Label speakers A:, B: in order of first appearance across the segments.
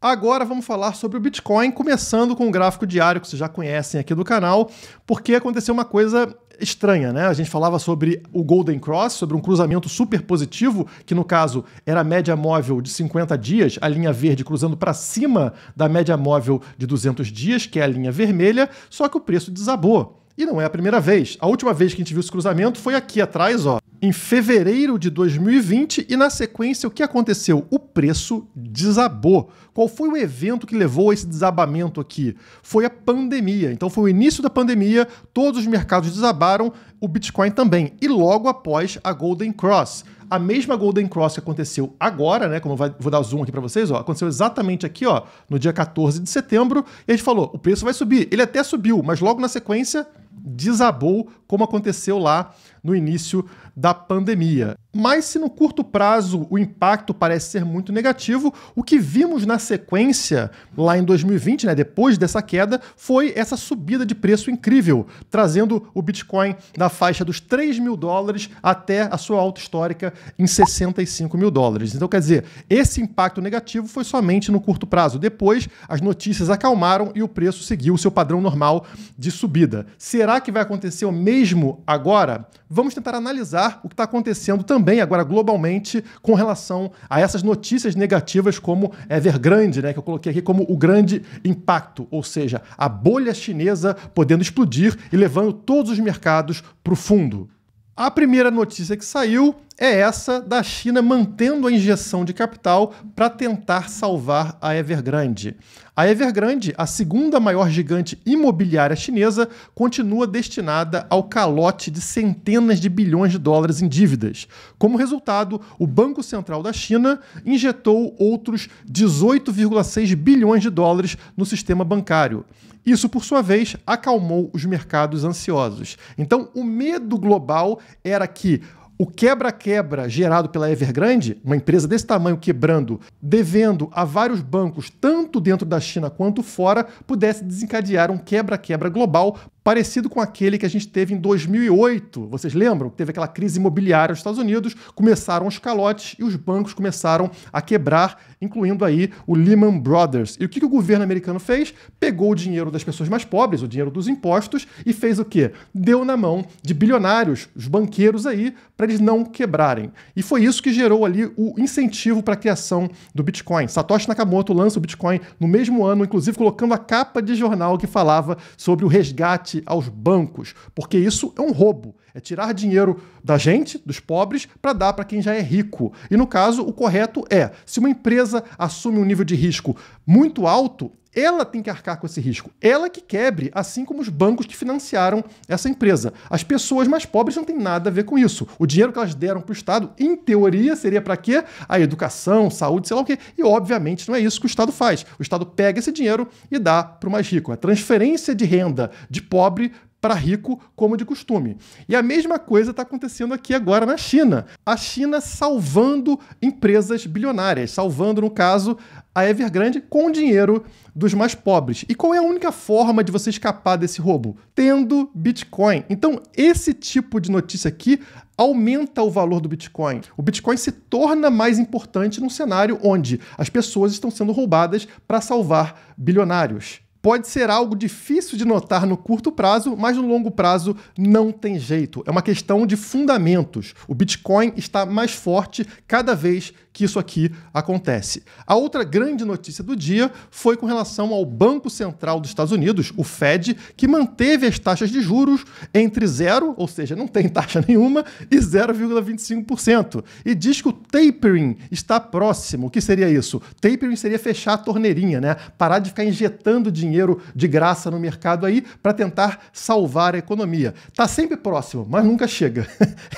A: Agora vamos falar sobre o Bitcoin, começando com o gráfico diário que vocês já conhecem aqui do canal, porque aconteceu uma coisa estranha, né? A gente falava sobre o Golden Cross, sobre um cruzamento super positivo, que no caso era a média móvel de 50 dias, a linha verde cruzando para cima da média móvel de 200 dias, que é a linha vermelha, só que o preço desabou. E não é a primeira vez. A última vez que a gente viu esse cruzamento foi aqui atrás, ó, em fevereiro de 2020, e na sequência o que aconteceu? O preço desabou. Qual foi o evento que levou a esse desabamento aqui? Foi a pandemia. Então foi o início da pandemia, todos os mercados desabaram, o Bitcoin também. E logo após a Golden Cross. A mesma Golden Cross que aconteceu agora, né? Como vou dar zoom aqui para vocês, ó, aconteceu exatamente aqui, ó, no dia 14 de setembro, e a gente falou, o preço vai subir. Ele até subiu, mas logo na sequência desabou, como aconteceu lá no início da pandemia. Mas se no curto prazo o impacto parece ser muito negativo, o que vimos na sequência, lá em 2020, né, depois dessa queda, foi essa subida de preço incrível, trazendo o Bitcoin da faixa dos $3.000 até a sua alta histórica em $65.000. Então, quer dizer, esse impacto negativo foi somente no curto prazo. Depois, as notícias acalmaram e o preço seguiu o seu padrão normal de subida. Será que vai acontecer o mesmo agora? Vamos tentar analisar o que está acontecendo também agora globalmente com relação a essas notícias negativas como Evergrande, né, que eu coloquei aqui como o grande impacto, ou seja, a bolha chinesa podendo explodir e levando todos os mercados para o fundo. A primeira notícia que saiu é essa da China mantendo a injeção de capital para tentar salvar a Evergrande. A Evergrande, a segunda maior gigante imobiliária chinesa, continua destinada ao calote de centenas de bilhões de dólares em dívidas. Como resultado, o Banco Central da China injetou outros 18,6 bilhões de dólares no sistema bancário. Isso, por sua vez, acalmou os mercados ansiosos. Então, o medo global era que o quebra-quebra gerado pela Evergrande, uma empresa desse tamanho quebrando, devendo a vários bancos, tanto dentro da China quanto fora, pudesse desencadear um quebra-quebra global parecido com aquele que a gente teve em 2008. Vocês lembram? Teve aquela crise imobiliária nos Estados Unidos, começaram os calotes e os bancos começaram a quebrar, incluindo aí o Lehman Brothers. E o que o governo americano fez? Pegou o dinheiro das pessoas mais pobres, o dinheiro dos impostos, e fez o quê? Deu na mão de bilionários, os banqueiros aí, para eles não quebrarem. E foi isso que gerou ali o incentivo para a criação do Bitcoin. Satoshi Nakamoto lança o Bitcoin no mesmo ano, inclusive colocando a capa de jornal que falava sobre o resgate aos bancos, porque isso é um roubo, é tirar dinheiro da gente, dos pobres, para dar para quem já é rico. E no caso, o correto é, se uma empresa assume um nível de risco muito alto, ela tem que arcar com esse risco. Ela que quebre, assim como os bancos que financiaram essa empresa. As pessoas mais pobres não têm nada a ver com isso. O dinheiro que elas deram para o Estado, em teoria, seria para quê? A educação, saúde, sei lá o quê. E, obviamente, não é isso que o Estado faz. O Estado pega esse dinheiro e dá para o mais rico. A transferência de renda de pobre para rico, como de costume. E a mesma coisa está acontecendo aqui agora na China. A China salvando empresas bilionárias, salvando, no caso, a Evergrande com dinheiro dos mais pobres. E qual é a única forma de você escapar desse roubo? Tendo Bitcoin. Então, esse tipo de notícia aqui aumenta o valor do Bitcoin. O Bitcoin se torna mais importante num cenário onde as pessoas estão sendo roubadas para salvar bilionários. Pode ser algo difícil de notar no curto prazo, mas no longo prazo não tem jeito. É uma questão de fundamentos. O Bitcoin está mais forte cada vez que isso aqui acontece. A outra grande notícia do dia foi com relação ao Banco Central dos Estados Unidos, o Fed, que manteve as taxas de juros entre 0, ou seja, não tem taxa nenhuma, e 0,25%. E diz que o tapering está próximo. O que seria isso? Tapering seria fechar a torneirinha, né? Parar de ficar injetando dinheiro de graça no mercado aí para tentar salvar a economia. Está sempre próximo, mas nunca chega.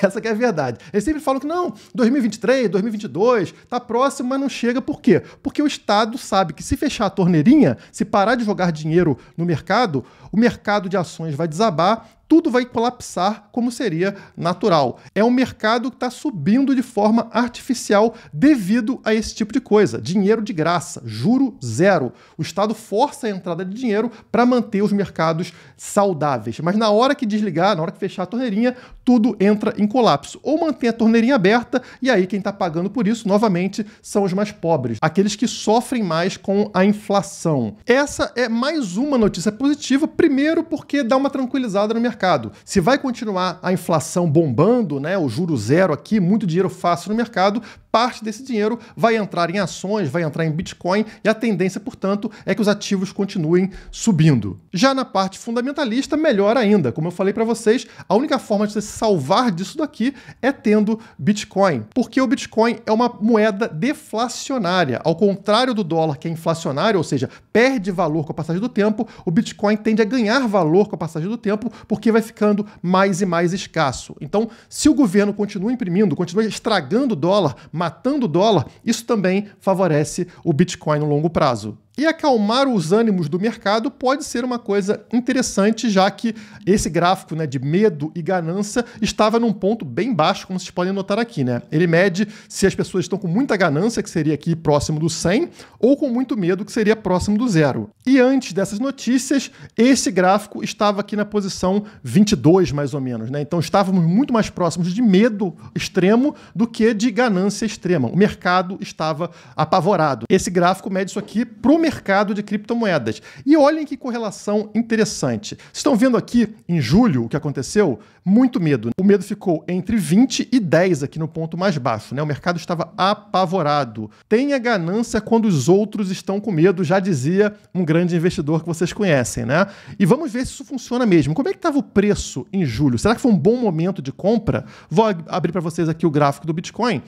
A: Essa que é a verdade. Eles sempre falam que não, 2023, 2022, está próximo, mas não chega. Por quê? Porque o Estado sabe que se fechar a torneirinha, se parar de jogar dinheiro no mercado, o mercado de ações vai desabar, tudo vai colapsar como seria natural. É um mercado que está subindo de forma artificial devido a esse tipo de coisa. Dinheiro de graça, juro zero. O Estado força a entrada de dinheiro para manter os mercados saudáveis. Mas na hora que desligar, na hora que fechar a torneirinha, tudo entra em colapso. Ou mantém a torneirinha aberta, e aí quem está pagando por isso, novamente, são os mais pobres. Aqueles que sofrem mais com a inflação. Essa é mais uma notícia positiva, primeiro porque dá uma tranquilizada no mercado. Se vai continuar a inflação bombando, né, o juro zero aqui, muito dinheiro fácil no mercado, parte desse dinheiro vai entrar em ações, vai entrar em Bitcoin, e a tendência, portanto, é que os ativos continuem subindo. Já na parte fundamentalista, melhor ainda. Como eu falei para vocês, a única forma de você se salvar disso daqui é tendo Bitcoin, porque o Bitcoin é uma moeda deflacionária. Ao contrário do dólar, que é inflacionário, ou seja, perde valor com a passagem do tempo, o Bitcoin tende a ganhar valor com a passagem do tempo, porque vai ficando mais e mais escasso. Então, se o governo continua imprimindo, continua estragando o dólar, matando o dólar, isso também favorece o Bitcoin no longo prazo. E acalmar os ânimos do mercado pode ser uma coisa interessante, já que esse gráfico, né, de medo e ganância estava num ponto bem baixo, como vocês podem notar aqui, né? Ele mede se as pessoas estão com muita ganância, que seria aqui próximo do 100, ou com muito medo, que seria próximo do 0. E antes dessas notícias, esse gráfico estava aqui na posição 22, mais ou menos, né? Então estávamos muito mais próximos de medo extremo do que de ganância extrema. O mercado estava apavorado. Esse gráfico mede isso aqui pro mercado de criptomoedas. E olhem que correlação interessante. Vocês estão vendo aqui, em julho, o que aconteceu? Muito medo. O medo ficou entre 20 e 10 aqui no ponto mais baixo, né? O mercado estava apavorado. Tenha ganância quando os outros estão com medo, já dizia um grande investidor que vocês conhecem, né? E vamos ver se isso funciona mesmo. Como é que estava o preço em julho? Será que foi um bom momento de compra? Vou abrir para vocês aqui o gráfico do Bitcoin.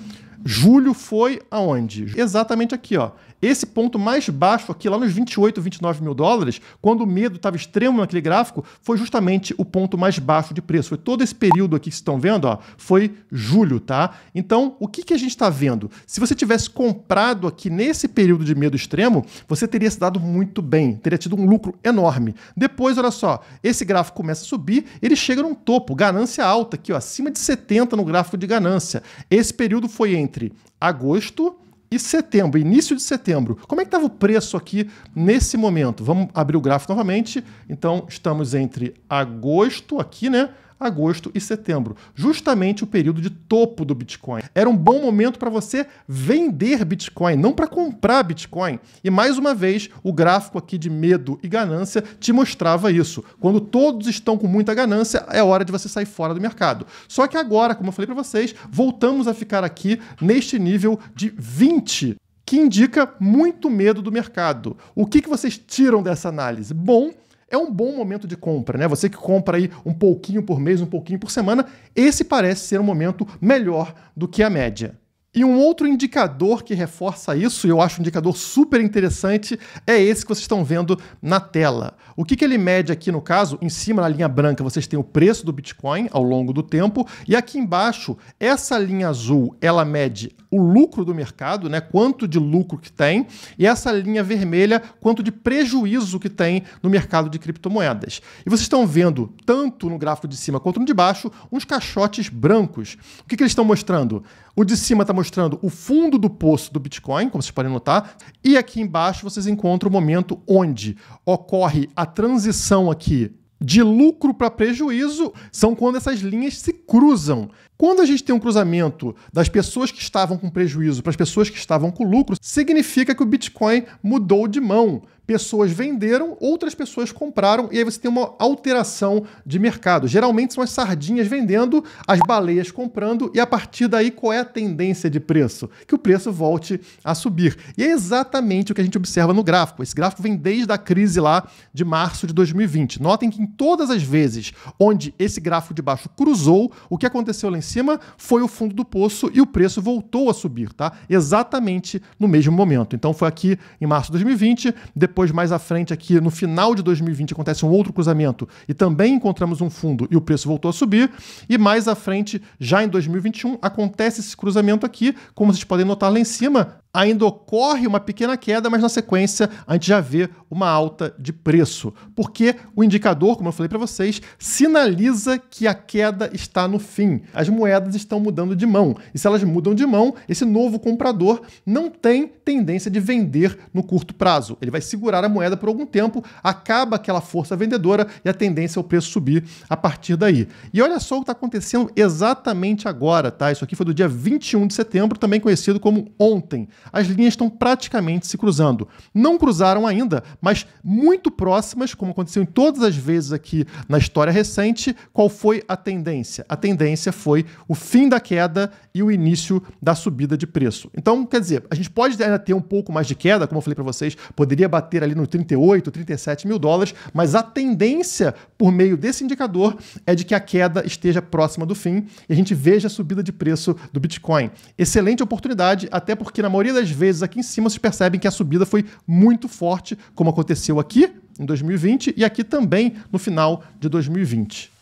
A: Julho foi aonde? Exatamente aqui, ó. Esse ponto mais baixo aqui, lá nos 28, 29 mil dólares, quando o medo estava extremo naquele gráfico, foi justamente o ponto mais baixo de preço. Foi todo esse período aqui que vocês estão vendo, ó, foi julho, tá? Então, o que a gente está vendo? Se você tivesse comprado aqui nesse período de medo extremo, você teria se dado muito bem, teria tido um lucro enorme. Depois, olha só, esse gráfico começa a subir, ele chega num topo, ganância alta aqui, ó, acima de 70 no gráfico de ganância. Esse período foi entre agosto e setembro, início de setembro. Como é que estava o preço aqui nesse momento? Vamos abrir o gráfico novamente. Então, estamos entre agosto aqui, né? Agosto e setembro, justamente o período de topo do Bitcoin. Era um bom momento para você vender Bitcoin, não para comprar Bitcoin. E mais uma vez, o gráfico aqui de medo e ganância te mostrava isso. Quando todos estão com muita ganância, é hora de você sair fora do mercado. Só que agora, como eu falei para vocês, voltamos a ficar aqui neste nível de 20, que indica muito medo do mercado. O que vocês tiram dessa análise? Bom, é um bom momento de compra, né? Você que compra aí um pouquinho por mês, um pouquinho por semana, esse parece ser um momento melhor do que a média. E um outro indicador que reforça isso, e eu acho um indicador super interessante, é esse que vocês estão vendo na tela. O que ele mede aqui no caso? Em cima, na linha branca, vocês têm o preço do Bitcoin ao longo do tempo, e aqui embaixo, essa linha azul, ela mede o lucro do mercado, né? Quanto de lucro que tem, e essa linha vermelha, quanto de prejuízo que tem no mercado de criptomoedas. E vocês estão vendo, tanto no gráfico de cima quanto no de baixo, uns caixotes brancos. O que eles estão mostrando? O de cima está mostrando o fundo do poço do Bitcoin, como vocês podem notar, e aqui embaixo vocês encontram o momento onde ocorre a transição aqui de lucro para prejuízo, são quando essas linhas se cruzam. Quando a gente tem um cruzamento das pessoas que estavam com prejuízo para as pessoas que estavam com lucro, significa que o Bitcoin mudou de mão. Pessoas venderam, outras pessoas compraram, e aí você tem uma alteração de mercado. Geralmente são as sardinhas vendendo, as baleias comprando, e a partir daí qual é a tendência de preço? Que o preço volte a subir. E é exatamente o que a gente observa no gráfico. Esse gráfico vem desde a crise lá de março de 2020. Notem que em todas as vezes onde esse gráfico de baixo cruzou, o que aconteceu lá em cima foi o fundo do poço e o preço voltou a subir, tá? Exatamente no mesmo momento. Então foi aqui em março de 2020, depois mais à frente aqui no final de 2020 acontece um outro cruzamento e também encontramos um fundo e o preço voltou a subir, e mais à frente, já em 2021, acontece esse cruzamento aqui, como vocês podem notar lá em cima, ainda ocorre uma pequena queda, mas na sequência a gente já vê uma alta de preço, porque o indicador, como eu falei para vocês, sinaliza que a queda está no fim. As moedas estão mudando de mão, e se elas mudam de mão, esse novo comprador não tem tendência de vender no curto prazo. Ele vai segurar a moeda por algum tempo, acaba aquela força vendedora e a tendência é o preço subir a partir daí. E olha só o que está acontecendo exatamente agora, tá? Isso aqui foi do dia 21 de setembro, também conhecido como ontem. As linhas estão praticamente se cruzando. Não cruzaram ainda, mas muito próximas, como aconteceu em todas as vezes aqui na história recente. Qual foi a tendência? A tendência foi o fim da queda e o início da subida de preço. Então, quer dizer, a gente pode ainda ter um pouco mais de queda, como eu falei para vocês, poderia bater ali no 38, 37 mil dólares, mas a tendência, por meio desse indicador, é de que a queda esteja próxima do fim e a gente veja a subida de preço do Bitcoin. Excelente oportunidade, até porque na maioria das vezes aqui em cima vocês percebem que a subida foi muito forte, como aconteceu aqui em 2020 e aqui também no final de 2020.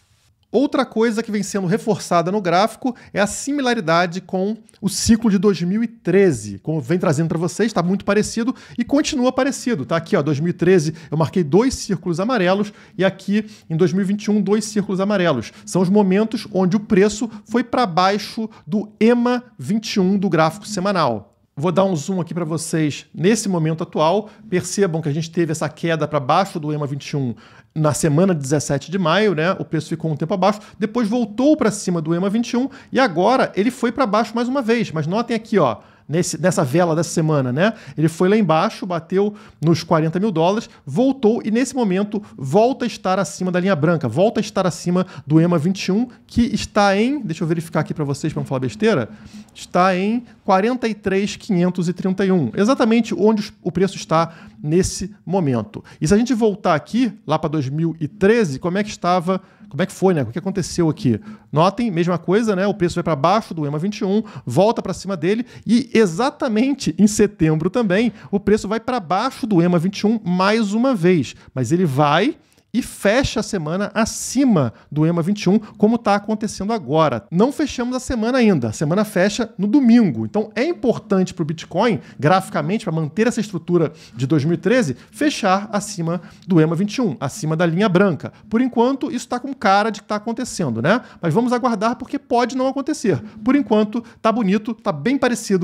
A: Outra coisa que vem sendo reforçada no gráfico é a similaridade com o ciclo de 2013. Como vem trazendo para vocês, está muito parecido e continua parecido. Tá aqui, ó, 2013 eu marquei 2 círculos amarelos e aqui em 2021 2 círculos amarelos. São os momentos onde o preço foi para baixo do EMA 21 do gráfico semanal. Vou dar um zoom aqui para vocês nesse momento atual. Percebam que a gente teve essa queda para baixo do EMA 21 na semana de 17 de maio, né? O preço ficou um tempo abaixo, depois voltou para cima do EMA 21 e agora ele foi para baixo mais uma vez. Mas notem aqui, ó, nessa vela dessa semana, né? Ele foi lá embaixo, bateu nos 40 mil dólares, voltou e nesse momento volta a estar acima da linha branca, volta a estar acima do EMA 21, que está em, deixa eu verificar aqui para vocês para não falar besteira, está em 43.531, exatamente onde o preço está nesse momento. E se a gente voltar aqui, lá para 2013, como é que estava, como é que foi, né? O que aconteceu aqui? Notem, mesma coisa, né? O preço vai para baixo do EMA 21, volta para cima dele e exatamente em setembro também o preço vai para baixo do EMA 21 mais uma vez, mas ele vai e fecha a semana acima do EMA 21, como está acontecendo agora. Não fechamos a semana ainda, a semana fecha no domingo. Então é importante para o Bitcoin, graficamente, para manter essa estrutura de 2013, fechar acima do EMA 21, acima da linha branca. Por enquanto, isso está com cara de que está acontecendo, né? Mas vamos aguardar porque pode não acontecer. Por enquanto, está bonito, está bem parecido